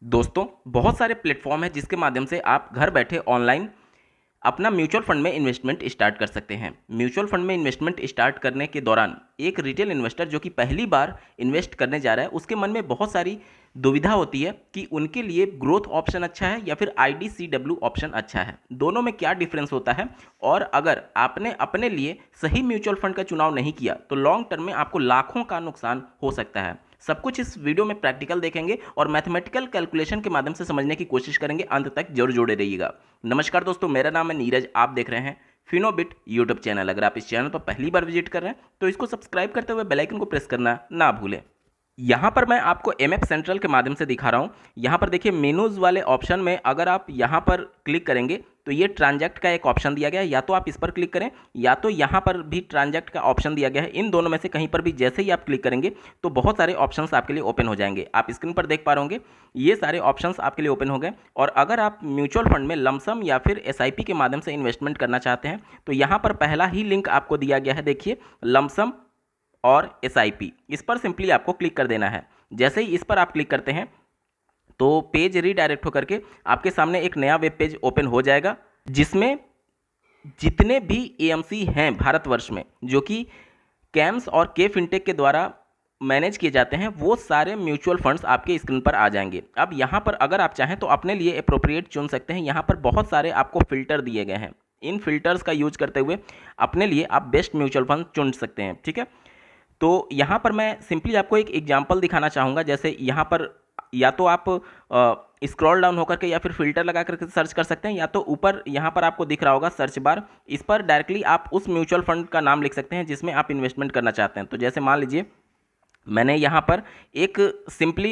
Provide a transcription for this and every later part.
दोस्तों, बहुत सारे प्लेटफॉर्म हैं जिसके माध्यम से आप घर बैठे ऑनलाइन अपना म्यूचुअल फंड में इन्वेस्टमेंट स्टार्ट कर सकते हैं। म्यूचुअल फंड में इन्वेस्टमेंट स्टार्ट करने के दौरान एक रिटेल इन्वेस्टर जो कि पहली बार इन्वेस्ट करने जा रहा है, उसके मन में बहुत सारी दुविधा होती है कि उनके लिए ग्रोथ ऑप्शन अच्छा है या फिर IDCW ऑप्शन अच्छा है। दोनों में क्या डिफरेंस होता है, और अगर आपने अपने लिए सही म्यूचुअल फंड का चुनाव नहीं किया तो लॉन्ग टर्म में आपको लाखों का नुकसान हो सकता है। सब कुछ इस वीडियो में प्रैक्टिकल देखेंगे और मैथमेटिकल कैलकुलेशन के माध्यम से समझने की कोशिश करेंगे। अंत तक जरूर जुड़े रहिएगा। नमस्कार दोस्तों, मेरा नाम है नीरज। आप देख रहे हैं फिनोबिट यूट्यूब चैनल। अगर आप इस चैनल पर पहली बार विजिट कर रहे हैं तो इसको सब्सक्राइब करते हुए बेल आइकन को प्रेस करना ना भूलें। यहाँ पर मैं आपको MF सेंट्रल के माध्यम से दिखा रहा हूँ। यहाँ पर देखिए, मेनूज वाले ऑप्शन में अगर आप यहाँ पर क्लिक करेंगे तो ये ट्रांजैक्ट का एक ऑप्शन दिया गया है। या तो आप इस पर क्लिक करें या तो यहाँ पर भी ट्रांजैक्ट का ऑप्शन दिया गया है। इन दोनों में से कहीं पर भी जैसे ही आप क्लिक करेंगे तो बहुत सारे ऑप्शंस आपके लिए ओपन हो जाएंगे। आप स्क्रीन पर देख पा रहे होंगे, ये सारे ऑप्शंस आपके लिए ओपन हो गए। और अगर आप म्यूचुअल फंड में लमसम या फिर SIP के माध्यम से इन्वेस्टमेंट करना चाहते हैं तो यहाँ पर पहला ही लिंक आपको दिया गया है। देखिए, लमसम और SIP, इस पर सिंपली आपको क्लिक कर देना है। जैसे ही इस पर आप क्लिक करते हैं तो पेज रीडायरेक्ट होकर के आपके सामने एक नया वेब पेज ओपन हो जाएगा, जिसमें जितने भी AMC हैं भारतवर्ष में, जो कि कैम्स और के फिनटेक के द्वारा मैनेज किए जाते हैं, वो सारे म्यूचुअल फंड्स आपके स्क्रीन पर आ जाएंगे। अब यहाँ पर अगर आप चाहें तो अपने लिए अप्रोप्रिएट चुन सकते हैं। यहाँ पर बहुत सारे आपको फिल्टर दिए गए हैं। इन फिल्टर्स का यूज करते हुए अपने लिए आप बेस्ट म्यूचुअल फंड चुन सकते हैं। ठीक है, तो यहाँ पर मैं सिंपली आपको एक एग्जांपल दिखाना चाहूँगा। जैसे यहाँ पर या तो आप स्क्रॉल डाउन होकर के या फिर फिल्टर लगा करके सर्च कर सकते हैं, या तो ऊपर यहाँ पर आपको दिख रहा होगा सर्च बार, इस पर डायरेक्टली आप उस म्यूचुअल फंड का नाम लिख सकते हैं जिसमें आप इन्वेस्टमेंट करना चाहते हैं। तो जैसे मान लीजिए मैंने यहाँ पर एक सिंपली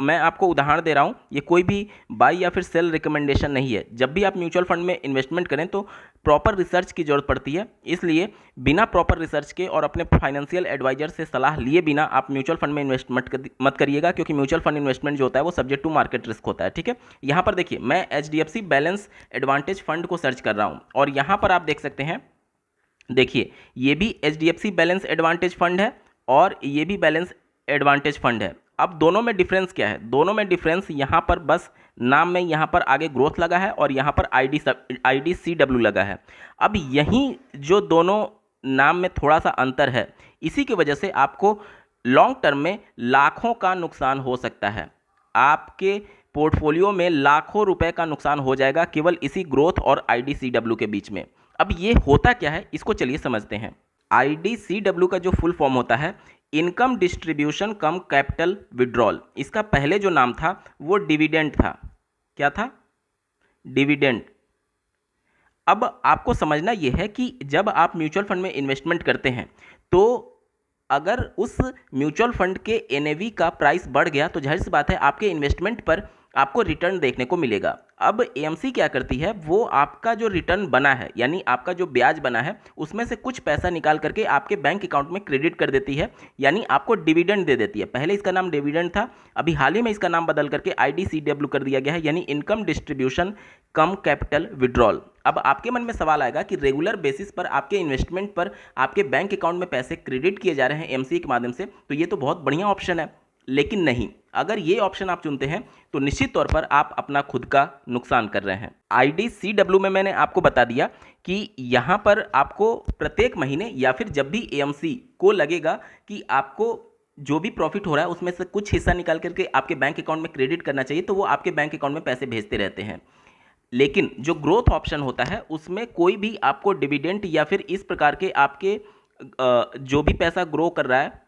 मैं आपको उदाहरण दे रहा हूँ, ये कोई भी बाई या फिर सेल रिकमेंडेशन नहीं है। जब भी आप म्यूचुअल फंड में इन्वेस्टमेंट करें तो प्रॉपर रिसर्च की ज़रूरत पड़ती है, इसलिए बिना प्रॉपर रिसर्च के और अपने फाइनेंशियल एडवाइजर से सलाह लिए बिना आप म्यूचुअल फंड में इन्वेस्टमेंट मत करिएगा, क्योंकि म्यूचुअल फंड इन्वेस्टमेंट जो होता है वो सब्जेक्ट टू मार्केट रिस्क होता है। ठीक है, यहाँ पर देखिए, मैं HDFC बैलेंस एडवांटेज फंड को सर्च कर रहा हूँ और यहाँ पर आप देख सकते हैं, देखिए ये भी HDFC बैलेंस एडवांटेज फंड है और ये भी बैलेंस एडवांटेज फंड है। अब दोनों में डिफरेंस क्या है? दोनों में डिफरेंस यहाँ पर बस नाम में यहाँ पर आगे ग्रोथ लगा है और यहाँ पर IDCW लगा है। अब यहीं जो दोनों नाम में थोड़ा सा अंतर है, इसी की वजह से आपको लॉन्ग टर्म में लाखों का नुकसान हो सकता है। आपके पोर्टफोलियो में लाखों रुपए का नुकसान हो जाएगा केवल इसी ग्रोथ और IDCW के बीच में। अब ये होता क्या है, इसको चलिए समझते हैं। IDCW का जो फुल फॉर्म होता है, इनकम डिस्ट्रीब्यूशन कम कैपिटल विड्रॉल। इसका पहले जो नाम था वो डिविडेंड था। क्या था? डिविडेंड। अब आपको समझना यह है कि जब आप म्यूचुअल फंड में इन्वेस्टमेंट करते हैं तो अगर उस म्यूचुअल फंड के NAV का प्राइस बढ़ गया तो जाहिर सी बात है आपके इन्वेस्टमेंट पर आपको रिटर्न देखने को मिलेगा। अब AMC क्या करती है, वो आपका जो रिटर्न बना है, यानी आपका जो ब्याज बना है, उसमें से कुछ पैसा निकाल करके आपके बैंक अकाउंट में क्रेडिट कर देती है, यानी आपको डिविडेंड दे देती है। पहले इसका नाम डिविडेंड था, अभी हाल ही में इसका नाम बदल करके IDCW कर दिया गया है, यानी इनकम डिस्ट्रीब्यूशन कम कैपिटल विड्रॉल। अब आपके मन में सवाल आएगा कि रेगुलर बेसिस पर आपके इन्वेस्टमेंट पर आपके बैंक अकाउंट में पैसे क्रेडिट किए जा रहे हैं AMC के माध्यम से, तो ये तो बहुत बढ़िया ऑप्शन है। लेकिन नहीं, अगर ये ऑप्शन आप चुनते हैं तो निश्चित तौर पर आप अपना खुद का नुकसान कर रहे हैं। IDCW में मैंने आपको बता दिया कि यहाँ पर आपको प्रत्येक महीने या फिर जब भी AMC को लगेगा कि आपको जो भी प्रॉफिट हो रहा है उसमें से कुछ हिस्सा निकाल करके आपके बैंक अकाउंट में क्रेडिट करना चाहिए, तो वो आपके बैंक अकाउंट में पैसे भेजते रहते हैं। लेकिन जो ग्रोथ ऑप्शन होता है उसमें कोई भी आपको डिविडेंड या फिर इस प्रकार के आपके जो भी पैसा ग्रो कर रहा है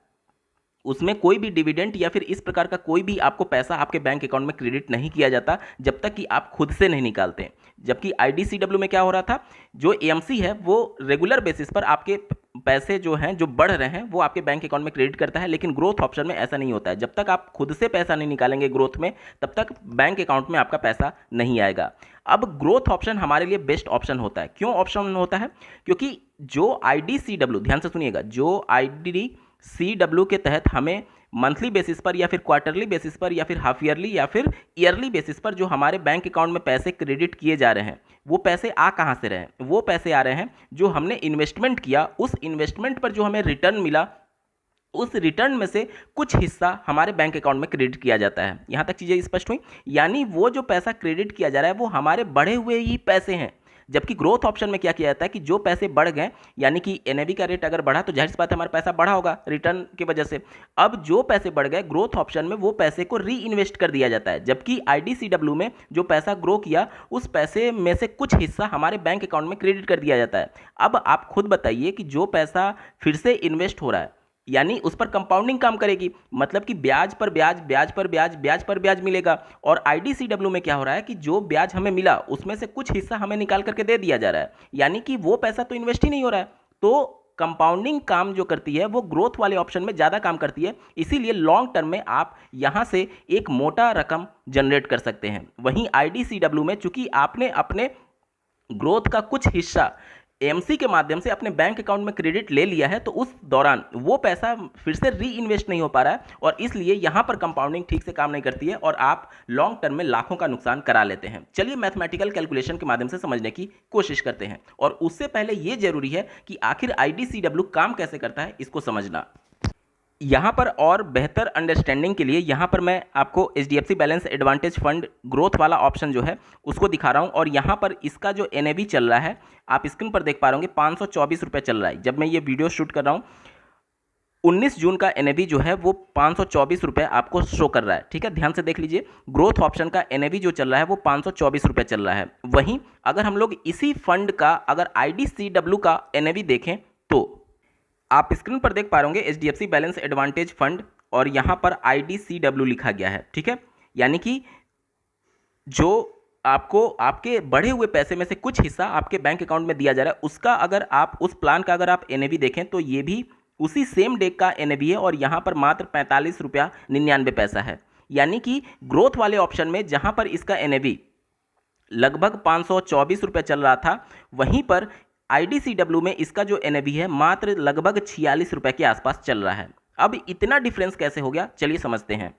उसमें कोई भी डिविडेंड या फिर इस प्रकार का कोई भी आपको पैसा आपके बैंक अकाउंट में क्रेडिट नहीं किया जाता जब तक कि आप खुद से नहीं निकालते। जबकि IDCW में क्या हो रहा था, जो AMC है वो रेगुलर बेसिस पर आपके पैसे जो हैं जो बढ़ रहे हैं वो आपके बैंक अकाउंट में क्रेडिट करता है, लेकिन ग्रोथ ऑप्शन में ऐसा नहीं होता है। जब तक आप खुद से पैसा नहीं निकालेंगे ग्रोथ में, तब तक बैंक अकाउंट में आपका पैसा नहीं आएगा। अब ग्रोथ ऑप्शन हमारे लिए बेस्ट ऑप्शन होता है। क्यों ऑप्शन होता है? क्योंकि जो IDCW, ध्यान से सुनिएगा, जो IDCW के तहत हमें मंथली बेसिस पर या फिर क्वार्टरली बेसिस पर या फिर हाफ ईयरली या फिर ईयरली बेसिस पर जो हमारे बैंक अकाउंट में पैसे क्रेडिट किए जा रहे हैं, वो पैसे आ कहाँ से रहे हैं? वो पैसे आ रहे हैं जो हमने इन्वेस्टमेंट किया, उस इन्वेस्टमेंट पर जो हमें रिटर्न मिला उस रिटर्न में से कुछ हिस्सा हमारे बैंक अकाउंट में क्रेडिट किया जाता है। यहाँ तक चीज़ें स्पष्ट हुई। यानी वो जो पैसा क्रेडिट किया जा रहा है वो हमारे बढ़े हुए ही पैसे हैं। जबकि ग्रोथ ऑप्शन में क्या किया जाता है कि जो पैसे बढ़ गए, यानी कि एनएवी का रेट अगर बढ़ा तो जाहिर सी बात है हमारा पैसा बढ़ा होगा रिटर्न की वजह से। अब जो पैसे बढ़ गए ग्रोथ ऑप्शन में, वो पैसे को री इन्वेस्ट कर दिया जाता है। जबकि आईडीसीडब्ल्यू में जो पैसा ग्रो किया उस पैसे में से कुछ हिस्सा हमारे बैंक अकाउंट में क्रेडिट कर दिया जाता है। अब आप खुद बताइए कि जो पैसा फिर से इन्वेस्ट हो रहा है, यानी उस पर कंपाउंडिंग काम करेगी, मतलब कि ब्याज पर ब्याज, ब्याज पर ब्याज, ब्याज पर ब्याज मिलेगा। और आईडीसीडब्ल्यू में क्या हो रहा है कि जो ब्याज हमें मिला उसमें से कुछ हिस्सा हमें निकाल करके दे दिया जा रहा है, यानी कि वो पैसा तो इन्वेस्ट ही नहीं हो रहा है। तो कंपाउंडिंग काम जो करती है वो ग्रोथ वाले ऑप्शन में ज़्यादा काम करती है। इसीलिए लॉन्ग टर्म में आप यहाँ से एक मोटा रकम जनरेट कर सकते हैं। वहीं आईडीसीडब्ल्यू में चूंकि आपने अपने ग्रोथ का कुछ हिस्सा एमसी के माध्यम से अपने बैंक अकाउंट में क्रेडिट ले लिया है, तो उस दौरान वो पैसा फिर से री इन्वेस्ट नहीं हो पा रहा है, और इसलिए यहाँ पर कंपाउंडिंग ठीक से काम नहीं करती है और आप लॉन्ग टर्म में लाखों का नुकसान करा लेते हैं। चलिए मैथमेटिकल कैलकुलेशन के माध्यम से समझने की कोशिश करते हैं, और उससे पहले ये जरूरी है कि आखिर आईडीसीडब्ल्यू काम कैसे करता है इसको समझना। यहाँ पर और बेहतर अंडरस्टैंडिंग के लिए यहाँ पर मैं आपको HDFC balance advantage fund growth वाला ऑप्शन जो है उसको दिखा रहा हूँ। और यहाँ पर इसका जो एनएवी चल रहा है आप स्क्रीन पर देख पा रहे होंगे, 524 रुपये चल रहा है। जब मैं ये वीडियो शूट कर रहा हूँ 19 जून का एनएवी जो है वो 524 रुपये आपको शो कर रहा है। ठीक है, ध्यान से देख लीजिए, ग्रोथ ऑप्शन का एनएवी जो चल रहा है वो 524 रुपये चल रहा है। वहीं अगर हम लोग इसी फंड का अगर आईडीसीडब्ल्यू का एनएवी देखें तो आप स्क्रीन पर देख पा रहे होंगे एचडीएफसी बैलेंस एडवांटेज फंड, और यहाँ पर आईडीसीडब्ल्यू लिखा गया है। ठीक है, यानी कि जो आपको आपके बढ़े हुए पैसे में से कुछ हिस्सा आपके बैंक अकाउंट में दिया जा रहा है, उसका अगर आप उस प्लान का अगर आप एनएवी देखें तो ये भी उसी सेम डे का एनएवी है, और यहाँ पर मात्र 45 रुपया 99 पैसा है। यानी कि ग्रोथ वाले ऑप्शन में जहाँ पर इसका एनएवी लगभग 524 रुपये चल रहा था, वहीं पर आईडीसीडब्ल्यू में इसका जो एनएवी है मात्र लगभग 46 रुपये के आसपास चल रहा है। अब इतना डिफरेंस कैसे हो गया, चलिए समझते हैं।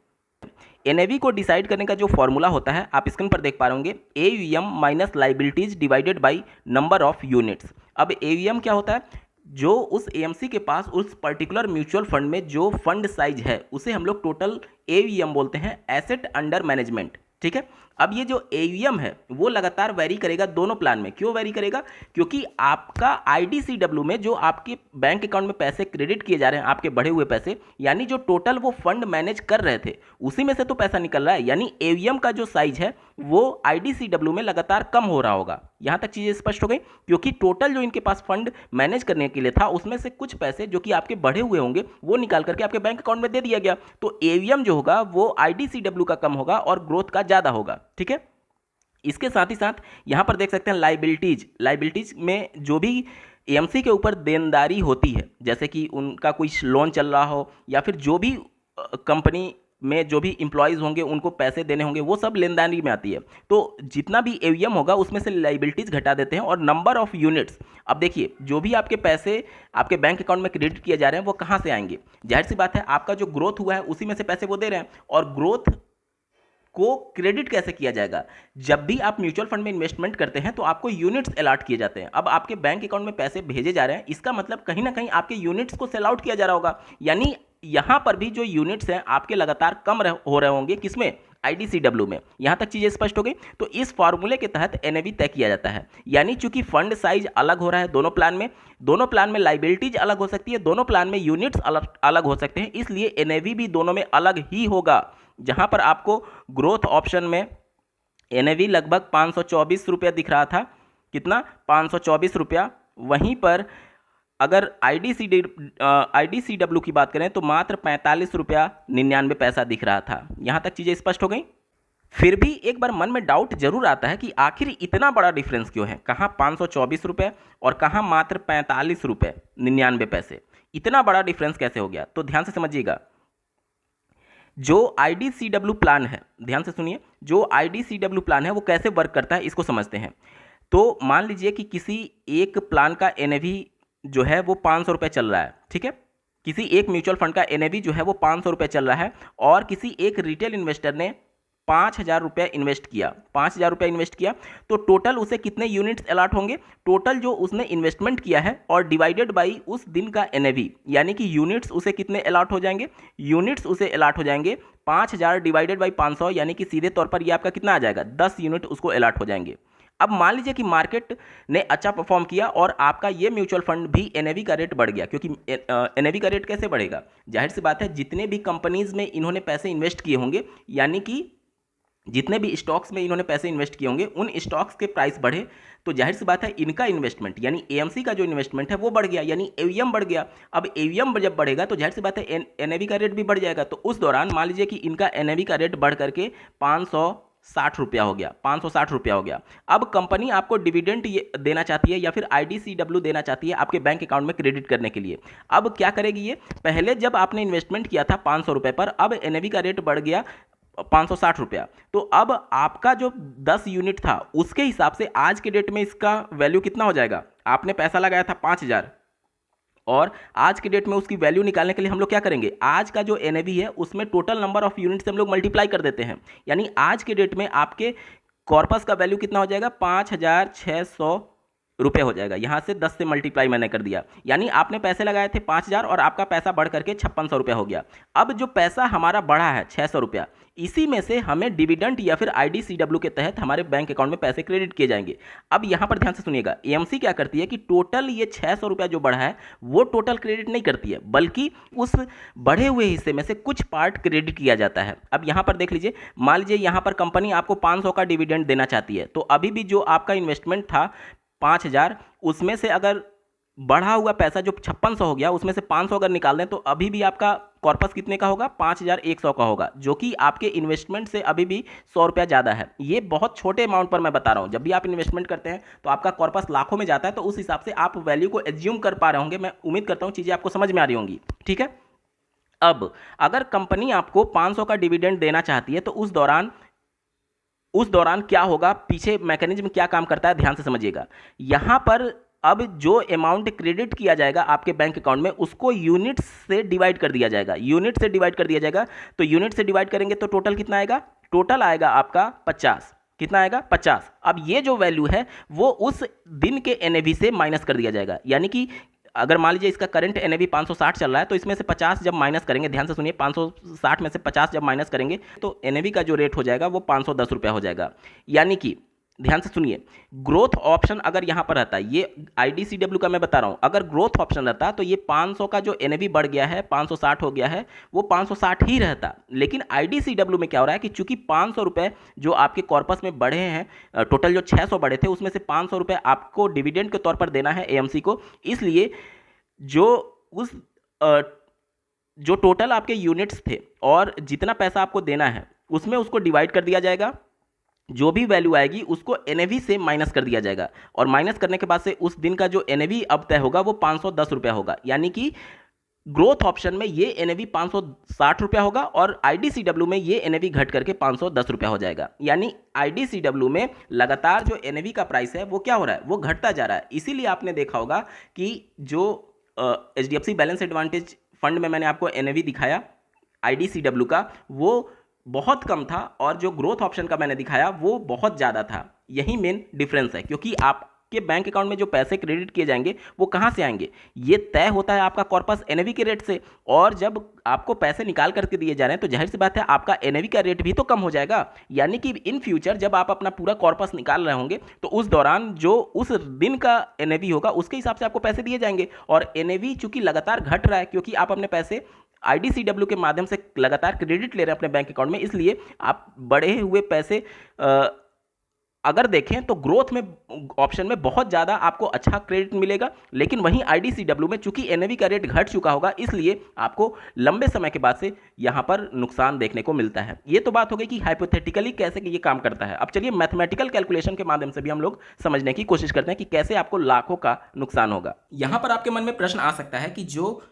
एनएवी को डिसाइड करने का जो फॉर्मूला होता है आप स्क्रीन पर देख पा रहे होंगे, AUM minus liabilities divided by number of units. अब एयूएम क्या होता है, जो उस एएमसी के पास उस पर्टिकुलर म्यूचुअल फंड में जो फंड साइज है उसे हम लोग टोटल एयूएम बोलते हैं, एसेट अंडर मैनेजमेंट। ठीक है, अब ये जो एयूएम है वो लगातार वेरी करेगा दोनों प्लान में। क्यों वेरी करेगा, क्योंकि आपका आईडीसीडब्ल्यू में जो आपके बैंक अकाउंट में पैसे क्रेडिट किए जा रहे हैं, आपके बढ़े हुए पैसे, यानी जो टोटल वो फंड मैनेज कर रहे थे उसी में से तो पैसा निकल रहा है, यानी एयूएम का जो साइज है वो आईडीसीडब्ल्यू में लगातार कम हो रहा होगा। यहाँ तक चीज़ें स्पष्ट हो गई, क्योंकि टोटल जो इनके पास फंड मैनेज करने के लिए था उसमें से कुछ पैसे जो कि आपके बढ़े हुए होंगे वो निकाल करके आपके बैंक अकाउंट में दे दिया गया। तो एयूएम जो होगा वो आईडीसीडब्ल्यू का कम होगा और ग्रोथ का ज़्यादा होगा। ठीक है, इसके साथ ही साथ यहाँ पर देख सकते हैं लाइबिलिटीज में जो भी एएमसी के ऊपर देनदारी होती है, जैसे कि उनका कोई लोन चल रहा हो या फिर जो भी कंपनी में जो भी इंप्लॉयज़ होंगे उनको पैसे देने होंगे, वो सब लेनदारी में आती है। तो जितना भी एयूएम होगा उसमें से लाइबिलिटीज़ घटा देते हैं। और नंबर ऑफ यूनिट्स, अब देखिए जो भी आपके पैसे आपके बैंक अकाउंट में क्रेडिट किए जा रहे हैं वो कहाँ से आएंगे, जाहिर सी बात है आपका जो ग्रोथ हुआ है उसी में से पैसे वो दे रहे हैं। और ग्रोथ को क्रेडिट कैसे किया जाएगा, जब भी आप म्यूचुअल फंड में इन्वेस्टमेंट करते हैं तो आपको यूनिट्स अलॉट किए जाते हैं। अब आपके बैंक अकाउंट में पैसे भेजे जा रहे हैं, इसका मतलब कहीं ना कहीं आपके यूनिट्स को सेल आउट किया जा रहा होगा, यानी यहां पर भी जो यूनिट्स हैं आपके लगातार कम हो रहे होंगे, किसमें, आईडीसीडब्ल्यू में। यहां तक चीजें स्पष्ट हो गई। तो इस फॉर्मूले के तहत एनएवी तय किया जाता है, यानी चूंकि फंड साइज अलग हो रहा है दोनों प्लान में लाइबिलिटीज अलग हो सकती है, दोनों प्लान में यूनिट्स अलग हो सकते हैं, इसलिए एनएवी भी दोनों में अलग ही होगा। जहां पर आपको ग्रोथ ऑप्शन में एनएवी लगभग 524 रुपया दिख रहा था, कितना, 524 रुपया, वहीं पर अगर आईडीसीडब्ल्यू की बात करें तो मात्र 45 रुपया 99 पैसा दिख रहा था। यहां तक चीजें स्पष्ट हो गई। फिर भी एक बार मन में डाउट जरूर आता है कि आखिर इतना बड़ा डिफरेंस क्यों है, कहाँ 524 रुपये और कहाँ मात्र 45 रुपये 99 पैसे, इतना बड़ा डिफरेंस कैसे हो गया। तो ध्यान से समझिएगा, जो आईडीसीडब्ल्यू प्लान है, ध्यान से सुनिए, जो आईडीसीडब्ल्यू प्लान है वो कैसे वर्क करता है इसको समझते हैं। तो मान लीजिए कि किसी एक प्लान का एनएवी जो है वो 500 रुपये चल रहा है। ठीक है, किसी एक म्यूचुअल फंड का एनएवी जो है वो 500 रुपये चल रहा है, और किसी एक रिटेल इन्वेस्टर ने 5,000 रुपया इन्वेस्ट किया, 5,000 रुपया इन्वेस्ट किया, तो टोटल उसे कितने यूनिट्स अलॉट होंगे? टोटल जो उसने इन्वेस्टमेंट किया है और डिवाइडेड बाई उस दिन का एनएवी, यानी कि यूनिट्स उसे कितने अलॉट हो जाएंगे? यूनिट्स उसे अलॉट हो जाएंगे 5,000 डिवाइडेड बाई 500, यानी कि सीधे तौर पर ये आपका कितना आ जाएगा? 10 यूनिट उसको अलॉट हो जाएंगे। अब मान लीजिए कि मार्केट ने अच्छा परफॉर्म किया और आपका ये म्यूचुअल फंड भी एनएवी का रेट बढ़ गया, क्योंकि एनएवी का रेट कैसे बढ़ेगा? जाहिर सी बात है, जितने भी कंपनीज में इन्होंने पैसे इन्वेस्ट किए होंगे, यानी कि जितने भी स्टॉक्स में इन्होंने पैसे इन्वेस्ट किए होंगे, उन स्टॉक्स के प्राइस बढ़े तो जाहिर सी बात है इनका इन्वेस्टमेंट यानी एएमसी का जो इन्वेस्टमेंट है वो बढ़ गया, यानी एवीएम बढ़ गया। अब एवीएम जब बढ़ेगा तो जाहिर सी बात है एनएवी का रेट भी बढ़ जाएगा। तो उस दौरान मान लीजिए कि इनका एनएवी का रेट बढ़ करके 560 रुपया हो गया, 560 रुपया हो गया। अब कंपनी आपको डिविडेंड देना चाहती है या फिर आईडीसीडब्ल्यू देना चाहती है आपके बैंक अकाउंट में क्रेडिट करने के लिए। अब क्या करेगी ये? पहले जब आपने इन्वेस्टमेंट किया था 500 रुपये पर, अब एनएवी का रेट बढ़ गया 560 रुपया, तो अब आपका जो 10 यूनिट था उसके हिसाब से आज के डेट में इसका वैल्यू कितना हो जाएगा? आपने पैसा लगाया था 5,000 और आज के डेट में उसकी वैल्यू निकालने के लिए हम लोग क्या करेंगे? आज का जो एनएवी है उसमें टोटल नंबर ऑफ यूनिट से हम लोग मल्टीप्लाई कर देते हैं, यानी आज के डेट में आपके कॉर्पस का वैल्यू कितना हो जाएगा? 5,600 रुपये हो जाएगा। यहाँ से 10 से मल्टीप्लाई मैंने कर दिया, यानी आपने पैसे लगाए थे 5,000 और आपका पैसा बढ़ करके 5,600 रुपया हो गया। अब जो पैसा हमारा बढ़ा है 600 रुपया, इसी में से हमें डिविडेंड या फिर आईडीसीडब्ल्यू के तहत हमारे बैंक अकाउंट में पैसे क्रेडिट किए जाएंगे। अब यहाँ पर ध्यान से सुनिएगा, एएमसी क्या करती है कि टोटल ये 600 रुपया जो बढ़ा है वो टोटल क्रेडिट नहीं करती है, बल्कि उस बढ़े हुए हिस्से में से कुछ पार्ट क्रेडिट किया जाता है। अब यहाँ पर देख लीजिए, मान लीजिए यहाँ पर कंपनी आपको 500 का डिविडेंड देना चाहती है, तो अभी भी जो आपका इन्वेस्टमेंट था 5,000, उसमें से अगर बढ़ा हुआ पैसा जो 5600 हो गया उसमें से 500 अगर निकाल दें तो अभी भी आपका कॉर्पस कितने का होगा? 5,100 का होगा, जो कि आपके इन्वेस्टमेंट से अभी भी 100 रुपया ज़्यादा है। ये बहुत छोटे अमाउंट पर मैं बता रहा हूँ। जब भी आप इन्वेस्टमेंट करते हैं तो आपका कॉर्पस लाखों में जाता है, तो उस हिसाब से आप वैल्यू को एज्यूम कर पा रहे होंगे। मैं उम्मीद करता हूँ चीज़ें आपको समझ में आ रही होंगी, ठीक है। अब अगर कंपनी आपको 500 का डिविडेंड देना चाहती है तो उस दौरान क्या होगा? पीछे मैकेनिज्म क्या काम करता है, ध्यान से समझिएगा। यहां पर अब जो अमाउंट क्रेडिट किया जाएगा आपके बैंक अकाउंट में उसको यूनिट से डिवाइड कर दिया जाएगा, यूनिट से डिवाइड कर दिया जाएगा। तो यूनिट से डिवाइड करेंगे तो टोटल कितना आएगा? टोटल आएगा आपका 50। कितना आएगा? 50। अब ये जो वैल्यू है वो उस दिन के एनएवी से माइनस कर दिया जाएगा, यानी कि अगर मान लीजिए इसका करंट एनएवी 560 चल रहा है तो इसमें से 50 जब माइनस करेंगे, ध्यान से सुनिए, 560 में से 50 जब माइनस करेंगे तो एनएवी का जो रेट हो जाएगा वो 510 रुपया हो जाएगा। यानी कि ध्यान से सुनिए, ग्रोथ ऑप्शन अगर यहां पर रहता है, ये आईडीसीडब्ल्यू का मैं बता रहा हूं, अगर ग्रोथ ऑप्शन रहता तो ये 500 का जो एनएवी बढ़ गया है 560 हो गया है वो 560 ही रहता। लेकिन आईडीसीडब्ल्यू में क्या हो रहा है कि चूंकि 500 रुपए जो आपके कॉर्पस में बढ़े हैं, टोटल जो 600 बढ़े थे उसमें से 500 रुपए आपको डिविडेंड के तौर पर देना है एएमसी को, इसलिए जो टोटल आपके यूनिट्स थे और जितना पैसा आपको देना है उसमें उसको डिवाइड कर दिया जाएगा। जो भी वैल्यू आएगी उसको एनएवी से माइनस कर दिया जाएगा और माइनस करने के बाद से उस दिन का जो एनएवी अब तय होगा वो 510 रुपया होगा। यानी कि ग्रोथ ऑप्शन में ये एनएवी 560 रुपया होगा और आईडीसीडब्ल्यू में ये एनएवी घट करके 510 रुपया हो जाएगा। यानी आईडीसीडब्ल्यू में लगातार जो एनएवी का प्राइस है वो क्या हो रहा है? वो घटता जा रहा है। इसीलिए आपने देखा होगा कि जो एचडीएफसी बैलेंस एडवांटेज फंड में मैंने आपको एनएवी दिखाया आईडीसीडब्ल्यू का, वो बहुत कम था और जो ग्रोथ ऑप्शन का मैंने दिखाया वो बहुत ज़्यादा था। यही मेन डिफरेंस है, क्योंकि आपके बैंक अकाउंट में जो पैसे क्रेडिट किए जाएंगे वो कहाँ से आएंगे? ये तय होता है आपका कॉर्पस एनएवी के रेट से, और जब आपको पैसे निकाल करके दिए जा रहे हैं तो जाहिर सी बात है आपका एनएवी का रेट भी तो कम हो जाएगा। यानी कि इन फ्यूचर जब आप अपना पूरा कॉर्पस निकाल रहे होंगे तो उस दौरान जो उस दिन का एनएवी होगा उसके हिसाब से आपको पैसे दिए जाएंगे। और एनएवी चूंकि लगातार घट रहा है क्योंकि आप अपने पैसे आईडीसीडब्ल्यू के माध्यम से लगातार क्रेडिट ले रहे हैं अपने बैंक अकाउंट में, इसलिए आप बढ़े हुए पैसे अगर देखें तो ग्रोथ में ऑप्शन में बहुत ज़्यादा आपको अच्छा क्रेडिट मिलेगा। लेकिन वहीं आईडीसीडब्ल्यू में चूंकि एनएवी का रेट घट चुका होगा इसलिए आपको लंबे समय के बाद से यहां पर नुकसान देखने को मिलता है। ये तो बात हो गई कि हाइपोथेटिकली कैसे कि ये काम करता है। अब चलिए मैथमेटिकल कैलकुलेशन के माध्यम से भी हम लोग समझने की कोशिश करते हैं कि कैसे आपको लाखों का नुकसान होगा। यहां पर आपके मन में प्रश्न आ सकता है कि जो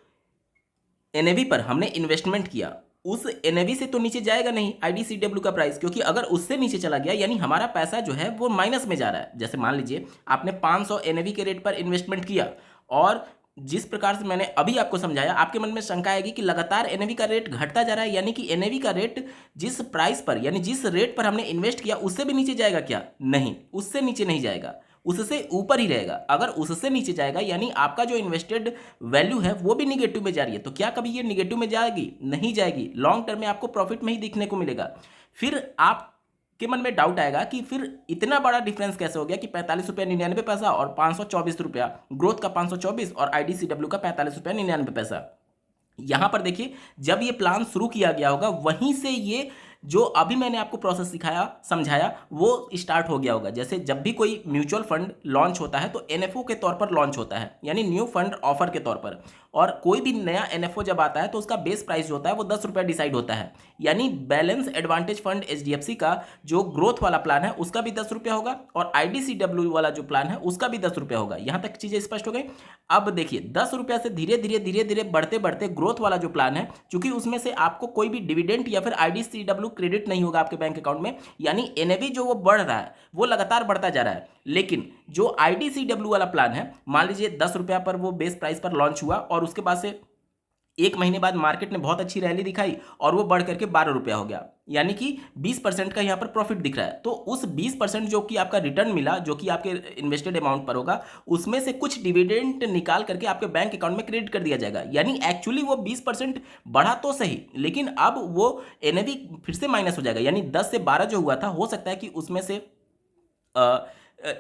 एनएवी पर हमने इन्वेस्टमेंट किया उस एनएवी से तो नीचे जाएगा नहीं आईडीसीडब्ल्यू का प्राइस, क्योंकि अगर उससे नीचे चला गया यानी हमारा पैसा जो है वो माइनस में जा रहा है। जैसे मान लीजिए आपने 500 एनएवी के रेट पर इन्वेस्टमेंट किया और जिस प्रकार से मैंने अभी आपको समझाया, आपके मन में शंका आएगी कि लगातार एनएवी का रेट घटता जा रहा है, यानी कि एनएवी का रेट जिस प्राइस पर यानी जिस रेट पर हमने इन्वेस्ट किया उससे भी नीचे जाएगा क्या? नहीं, उससे नीचे नहीं जाएगा, उससे ऊपर ही रहेगा। अगर उससे नीचे जाएगा यानी आपका जो इन्वेस्टेड वैल्यू है वो भी निगेटिव में जा रही है, तो क्या कभी ये निगेटिव में जाएगी? नहीं जाएगी। लॉन्ग टर्म में आपको प्रॉफिट में ही दिखने को मिलेगा। फिर आप के मन में डाउट आएगा कि फिर इतना बड़ा डिफरेंस कैसे हो गया कि 45 रुपया 99 पैसा और 524 रुपया, ग्रोथ का 524 और IDCW का 45 रुपया 99 पैसा। यहां पर देखिए, जब ये प्लान शुरू किया गया होगा वहीं से ये जो अभी मैंने आपको प्रोसेस सिखाया समझाया वो स्टार्ट हो गया होगा। जैसे जब भी कोई म्यूचुअल फंड लॉन्च होता है तो एनएफओ के तौर पर लॉन्च होता है, यानी न्यू फंड ऑफर के तौर पर। और कोई भी नया एनएफओ जब आता है तो उसका बेस प्राइस जो होता है वो 10 रुपया डिसाइड होता है। यानी बैलेंस एडवांटेज फंड HDFC का जो ग्रोथ वाला प्लान है उसका भी 10 रुपया होगा और IDCW वाला जो प्लान है उसका भी 10 रुपया होगा। यहां तक चीजें स्पष्ट हो गई। अब देखिए 10 रुपया से धीरे धीरे बढ़ते बढ़ते ग्रोथ वाला जो प्लान है, क्योंकि उसमें से आपको कोई भी डिविडेंड या फिर IDCW क्रेडिट नहीं होगा आपके बैंक अकाउंट में, यानी एनएवी जो वो बढ़ रहा है वो लगातार बढ़ता जा रहा है। लेकिन जो IDCW वाला प्लान है, मान लीजिए 10 रुपया पर वो बेस प्राइस पर लॉन्च हुआ और उसके बाद से 1 महीने बाद मार्केट ने बहुत अच्छी रैली दिखाई और वो बढ़ करके 12 रुपया हो गया, यानी कि 20% का यहाँ पर प्रॉफिट दिख रहा है। तो उस 20% जो कि आपका रिटर्न मिला, जो कि आपके इन्वेस्टेड अमाउंट पर होगा, उसमें से कुछ डिविडेंड निकाल करके आपके बैंक अकाउंट में क्रेडिट कर दिया जाएगा। यानी एक्चुअली वो 20% बढ़ा तो सही, लेकिन अब वो एनएवी फिर से माइनस हो जाएगा। यानी 10 से 12 जो हुआ था, हो सकता है कि उसमें से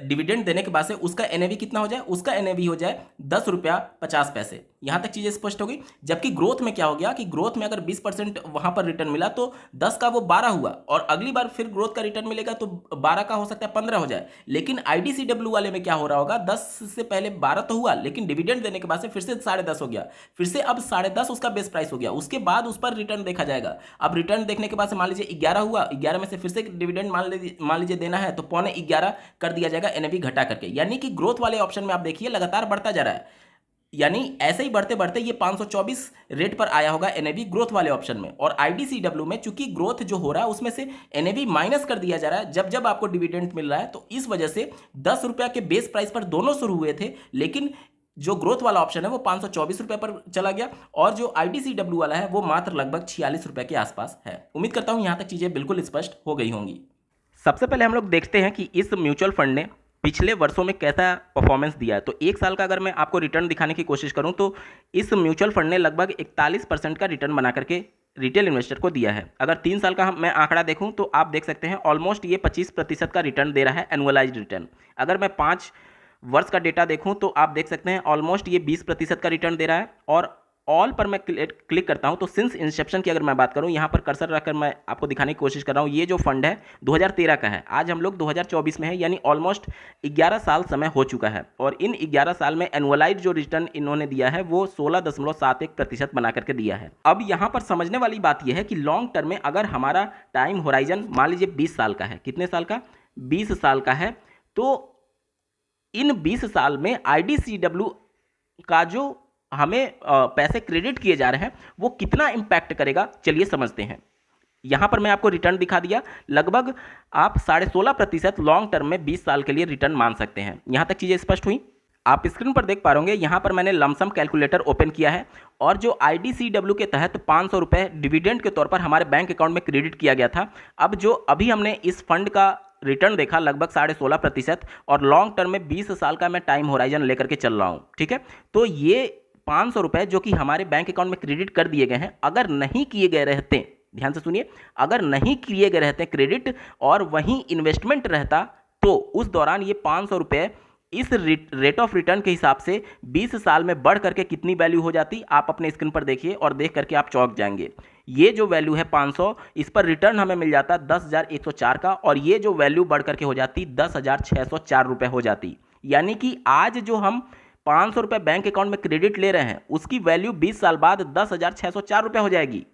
डिविडेंड देने के बाद से उसका एनएवी कितना हो जाए, उसका एनएवी हो जाए 10 रुपया 50 पैसे। यहां तक चीजें स्पष्ट हो गई। जबकि ग्रोथ में क्या हो गया कि ग्रोथ में अगर 20% वहां पर रिटर्न मिला तो 10 का वो 12 हुआ, और अगली बार फिर ग्रोथ का रिटर्न मिलेगा तो 12 का हो सकता है 15 हो जाए। लेकिन IDCW वाले में क्या हो रहा होगा, 10 से पहले 12 तो हुआ, लेकिन डिविडेंड देने के बाद से फिर से 10.5 हो गया, फिर से अब 10.5 उसका बेस प्राइस हो गया, उसके बाद उस पर रिटर्न देखा जाएगा। अब रिटर्न देखने के बाद से मान लीजिए 11 हुआ, 11 में से फिर से डिविडेंड मान लीजिए देना है तो 11.25 कर दिया जाएगा एनएवी घटा करके। यानी कि ग्रोथ वाले ऑप्शन में आप देखिए लगातार बढ़ता जा रहा है। यानी ऐसे ही बढ़ते बढ़ते ये 524 रेट पर आया होगा एनएवी ग्रोथ वाले ऑप्शन में। और IDCW में चूंकि ग्रोथ जो हो रहा है उसमें से एनएवी माइनस कर दिया जा रहा है जब जब आपको डिविडेंड मिल रहा है, तो इस वजह से 10 रुपया के बेस प्राइस पर दोनों शुरू हुए थे, लेकिन जो ग्रोथ वाला ऑप्शन है वो 524 रुपये पर चला गया और जो IDCW वाला है वो मात्र लगभग 46 रुपये के आसपास है। उम्मीद करता हूं यहां तक चीजें बिल्कुल स्पष्ट हो गई होंगी। सबसे पहले हम लोग देखते हैं कि इस म्यूचुअल फंड ने पिछले वर्षों में कैसा परफॉर्मेंस दिया है। तो 1 साल का अगर मैं आपको रिटर्न दिखाने की कोशिश करूं तो इस म्यूचुअल फंड ने लगभग 41% का रिटर्न बना करके रिटेल इन्वेस्टर को दिया है। अगर 3 साल का मैं आंकड़ा देखूं तो आप देख सकते हैं ऑलमोस्ट ये 25% का रिटर्न दे रहा है, एनुअलाइज्ड रिटर्न। अगर मैं 5 वर्ष का डेटा देखूं तो आप देख सकते हैं ऑलमोस्ट ये 20% का रिटर्न दे रहा है। और ऑल पर मैं क्लिक करता हूं तो सिंस इंसेप्शन की अगर मैं बात करूं, यहां पर कर्सर रखकर मैं आपको दिखाने की कोशिश कर रहा हूं। ये जो फंड है 2013 का है, आज हम लोग 2024 में है, यानी ऑलमोस्ट 11 साल समय हो चुका है। और इन 11 साल में एनुअलाइज जो रिटर्न इन्होंने दिया है वो 16.71% बना करके दिया है। अब यहां पर समझने वाली बात यह है कि लॉन्ग टर्म में अगर हमारा टाइम होराइजन मान लीजिए 20 साल का है, कितने साल का, 20 साल का है, तो इन 20 साल में IDCW का जो हमें पैसे क्रेडिट किए जा रहे हैं वो कितना इंपैक्ट करेगा, चलिए समझते हैं। यहां पर मैं आपको रिटर्न दिखा दिया, लगभग आप 16.5% लॉन्ग टर्म में 20 साल के लिए रिटर्न मान सकते हैं। यहां तक चीजें स्पष्ट हुई। आप स्क्रीन पर देख पा रहे होंगे, यहां पर मैंने लमसम कैलकुलेटर ओपन किया है और जो IDCW के तहत 500 रुपये डिविडेंड के तौर पर हमारे बैंक अकाउंट में क्रेडिट किया गया था। अब जो अभी हमने इस फंड का रिटर्न देखा लगभग 16.5% और लॉन्ग टर्म में 20 साल का मैं टाइम होराइजन लेकर के चल रहा हूं, ठीक है। तो ये 500 रुपये जो कि हमारे बैंक अकाउंट में क्रेडिट कर दिए गए हैं, अगर नहीं किए गए रहते, ध्यान से सुनिए, अगर नहीं किए गए रहते क्रेडिट और वहीं इन्वेस्टमेंट रहता, तो उस दौरान ये 500 रुपये इस रेट ऑफ रिटर्न के हिसाब से 20 साल में बढ़ करके कितनी वैल्यू हो जाती, आप अपने स्क्रीन पर देखिए और देख करके आप चौंक जाएंगे। ये जो वैल्यू है 500, इस पर रिटर्न हमें मिल जाता 10,104 का, और ये जो वैल्यू बढ़ करके हो जाती 10,604 रुपये हो जाती। यानी कि आज जो हम 500 रुपये बैंक अकाउंट में क्रेडिट ले रहे हैं उसकी वैल्यू 20 साल बाद 10,604 रुपये हो जाएगी।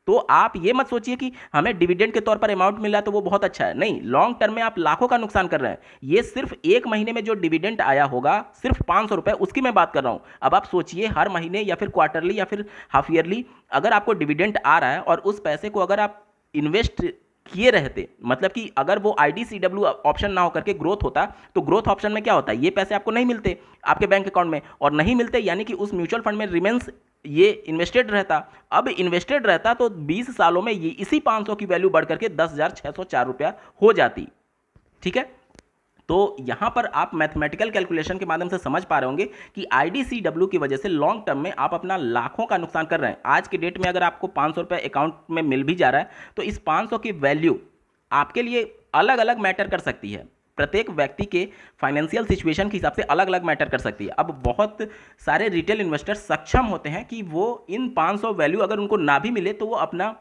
तो आप ये मत सोचिए कि हमें डिविडेंड के तौर पर अमाउंट मिला तो वो बहुत अच्छा है, नहीं, लॉन्ग टर्म में आप लाखों का नुकसान कर रहे हैं। ये सिर्फ 1 महीने में जो डिविडेंड आया होगा सिर्फ 500 रुपये, उसकी मैं बात कर रहा हूं। अब आप सोचिए हर महीने या फिर क्वार्टरली या फिर हाफ ईयरली अगर आपको डिविडेंड आ रहा है और उस पैसे को अगर आप इन्वेस्ट किए रहते, मतलब कि अगर वो IDCW ऑप्शन ना होकर के ग्रोथ होता, तो ग्रोथ ऑप्शन में क्या होता है, ये पैसे आपको नहीं मिलते आपके बैंक अकाउंट में, और नहीं मिलते यानी कि उस म्यूचुअल फंड में रिमेंस ये इन्वेस्टेड रहता। अब इन्वेस्टेड रहता तो 20 सालों में ये इसी 500 की वैल्यू बढ़ करके 10,604 रुपया हो जाती। ठीक है, तो यहां पर आप मैथमेटिकल कैलकुलेशन के माध्यम से समझ पा रहे होंगे कि IDCW की वजह से लॉन्ग टर्म में आप अपना लाखों का नुकसान कर रहे हैं। आज के डेट में अगर आपको 500 रुपये अकाउंट में मिल भी जा रहा है, तो इस 500 की वैल्यू आपके लिए अलग अलग मैटर कर सकती है, प्रत्येक व्यक्ति के फाइनेंशियल सिचुएशन के हिसाब से अलग अलग मैटर कर सकती है। अब बहुत सारे रिटेल इन्वेस्टर्स सक्षम होते हैं कि वो इन 500 वैल्यू अगर उनको ना भी मिले तो वो अपना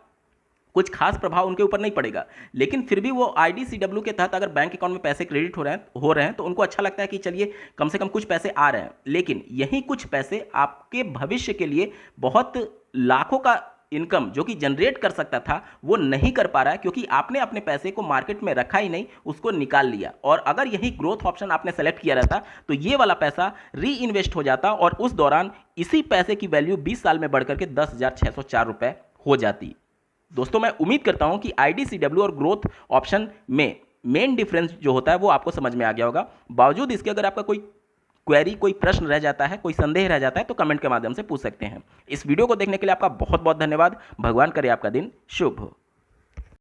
कुछ खास प्रभाव उनके ऊपर नहीं पड़ेगा, लेकिन फिर भी वो IDCW के तहत अगर बैंक अकाउंट में पैसे क्रेडिट हो रहे हैं तो उनको अच्छा लगता है कि चलिए कम से कम कुछ पैसे आ रहे हैं। लेकिन यही कुछ पैसे आपके भविष्य के लिए बहुत लाखों का इनकम जो कि जनरेट कर सकता था वो नहीं कर पा रहा है, क्योंकि आपने अपने पैसे को मार्केट में रखा ही नहीं, उसको निकाल लिया। और अगर यही ग्रोथ ऑप्शन आपने सेलेक्ट किया रहता तो ये वाला पैसा री इन्वेस्ट हो जाता और उस दौरान इसी पैसे की वैल्यू 20 साल में बढ़कर के 10,604 रुपए हो जाती। दोस्तों, मैं उम्मीद करता हूं कि IDCW और ग्रोथ ऑप्शन में मेन डिफरेंस जो होता है वो आपको समझ में आ गया होगा। बावजूद इसके अगर आपका कोई क्वेरी, कोई प्रश्न रह जाता है, कोई संदेह रह जाता है तो कमेंट के माध्यम से पूछ सकते हैं। इस वीडियो को देखने के लिए आपका बहुत बहुत धन्यवाद। भगवान करे आपका दिन शुभ हो।